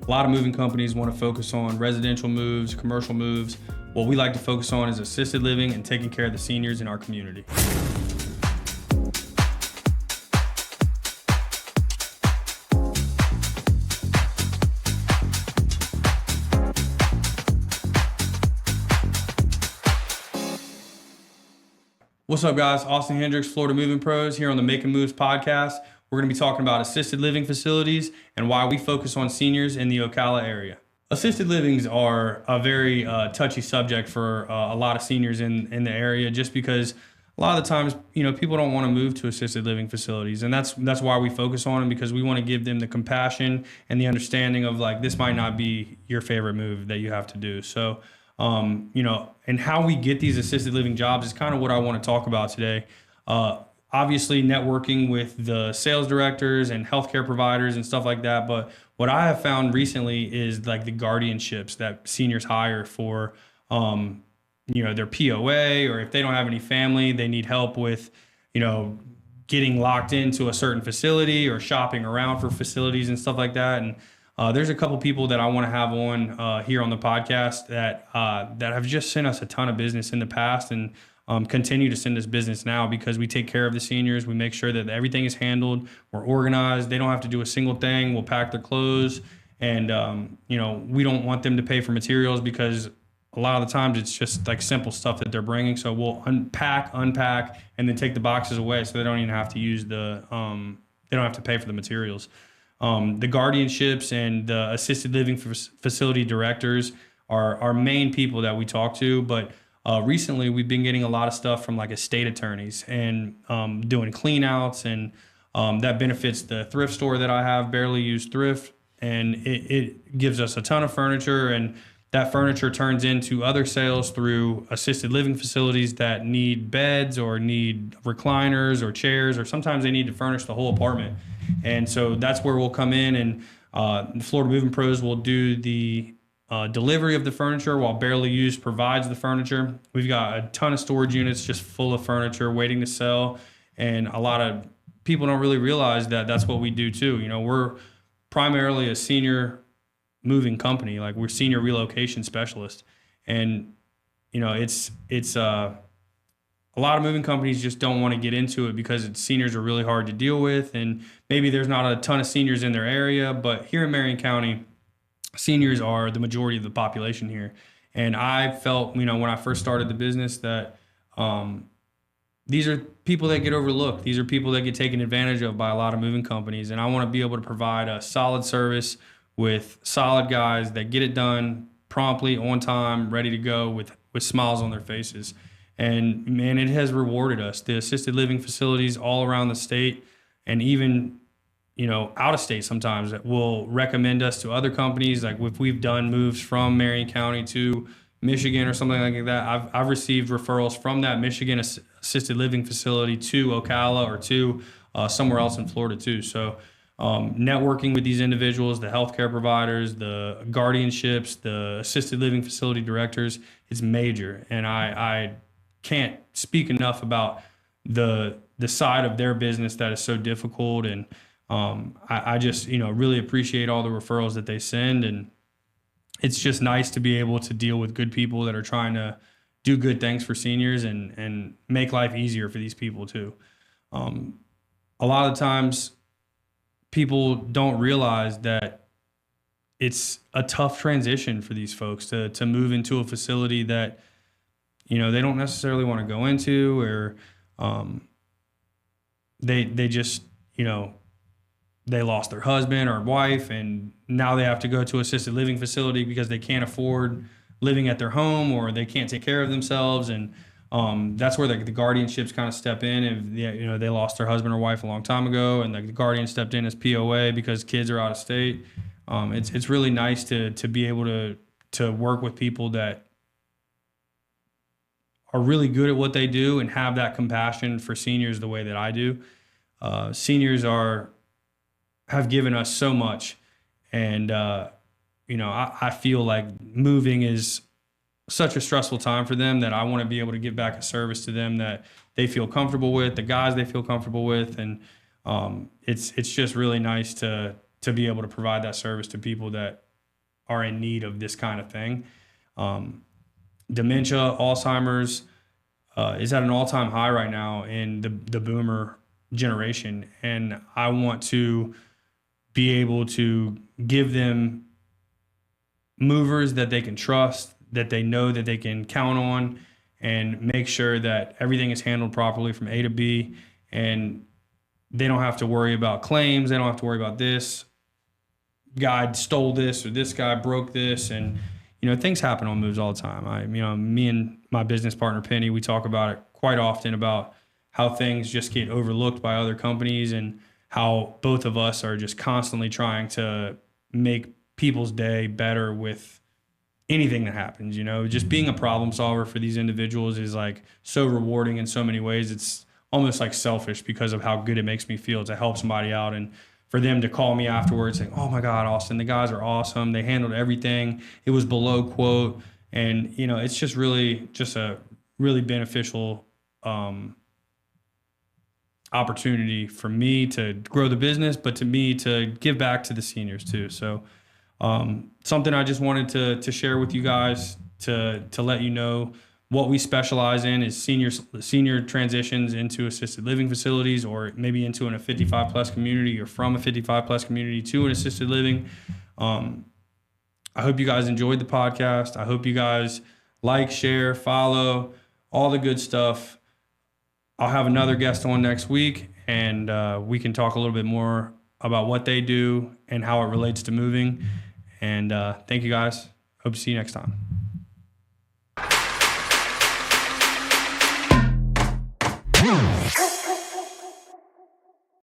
A lot of moving companies want to focus on residential moves, commercial moves. What we like to focus on is assisted living and taking care of the seniors in our community. What's up, guys? Austin Hendrix, Florida Moving Pros, here on the Making Moves podcast. We're going to be talking about assisted living facilities and why we focus on seniors in the Ocala area. Assisted livings are a very touchy subject for a lot of seniors in the area, just because a lot of the times, people don't want to move to assisted living facilities, and that's why we focus on them, because we want to give them the compassion and the understanding of, like, this might not be your favorite move that you have to do. So, and how we get these assisted living jobs is kind of what I want to talk about today. Obviously, networking with the sales directors and healthcare providers and stuff like that. But what I have found recently is like the guardianships that seniors hire for, their POA, or if they don't have any family, they need help with, getting locked into a certain facility or shopping around for facilities and stuff like that. And there's a couple people that I want to have on here on the podcast that have just sent us a ton of business in the past, and continue to send us business now, because we take care of the seniors. We make sure that everything is handled. We're organized. They don't have to do a single thing. We'll pack their clothes, and we don't want them to pay for materials, because a lot of the times it's just like simple stuff that they're bringing. So we'll unpack, and then take the boxes away, so they don't even have to use they don't have to pay for the materials. The guardianships and the assisted living facility directors are our main people that we talk to, but recently we've been getting a lot of stuff from like estate attorneys and doing clean outs, and that benefits the thrift store that I have, Barely Used Thrift, and it gives us a ton of furniture, and that furniture turns into other sales through assisted living facilities that need beds or need recliners or chairs, or sometimes they need to furnish the whole apartment. And so that's where we'll come in, and the Florida Moving Pros will do the delivery of the furniture while Barely Used provides the furniture. We've got a ton of storage units just full of furniture waiting to sell, and a lot of people don't really realize that that's what we do too. We're primarily a senior moving company. Like, we're senior relocation specialists, and it's a lot of moving companies just don't want to get into it because seniors are really hard to deal with, and maybe there's not a ton of seniors in their area. But here in Marion County, seniors are the majority of the population here. And I felt, when I first started the business, that these are people that get overlooked. These are people that get taken advantage of by a lot of moving companies. And I want to be able to provide a solid service with solid guys that get it done promptly, on time, ready to go, with smiles on their faces. And man, it has rewarded us. The assisted living facilities all around the state, and even out of state sometimes, that will recommend us to other companies. Like, if we've done moves from Marion County to Michigan or something like that, I've received referrals from that Michigan assisted living facility to Ocala, or to somewhere else in Florida too. So networking with these individuals, the healthcare providers, the guardianships, the assisted living facility directors, it's major. And I can't speak enough about the side of their business that is so difficult. And I just, really appreciate all the referrals that they send. And it's just nice to be able to deal with good people that are trying to do good things for seniors and make life easier for these people too. A lot of times people don't realize that it's a tough transition for these folks to move into a facility that, they don't necessarily want to go into, or they just, they lost their husband or wife, and now they have to go to assisted living facility because they can't afford living at their home, or they can't take care of themselves. And that's where the guardianships kind of step in. If they lost their husband or wife a long time ago, and the guardian stepped in as POA because kids are out of state. It's really nice to be able to work with people that are really good at what they do and have that compassion for seniors the way that I do. Seniors have given us so much, and I feel like moving is such a stressful time for them that I want to be able to give back a service to them that they feel comfortable with, the guys they feel comfortable with, and it's just really nice to be able to provide that service to people that are in need of this kind of thing. Dementia, Alzheimer's is at an all-time high right now in the boomer generation. And I want to be able to give them movers that they can trust, that they know that they can count on, and make sure that everything is handled properly from A to B. And they don't have to worry about claims. They don't have to worry about this guy stole this or this guy broke this. And, things happen on moves all the time. Me and my business partner, Penny, we talk about it quite often about how things just get overlooked by other companies and how both of us are just constantly trying to make people's day better with anything that happens. Just being a problem solver for these individuals is like so rewarding in so many ways. It's almost like selfish because of how good it makes me feel to help somebody out, and for them to call me afterwards saying, "Oh my God, Austin, the guys are awesome. They handled everything. It was below quote." And, it's just a really beneficial opportunity for me to grow the business, but to me to give back to the seniors too. So something I just wanted to share with you guys to let you know what we specialize in is senior transitions into assisted living facilities, or maybe into a 55 plus community, or from a 55 plus community to an assisted living. I hope you guys enjoyed the podcast. I hope you guys like, share, follow, all the good stuff. I'll have another guest on next week, and we can talk a little bit more about what they do and how it relates to moving. And thank you guys. Hope to see you next time. Yeah.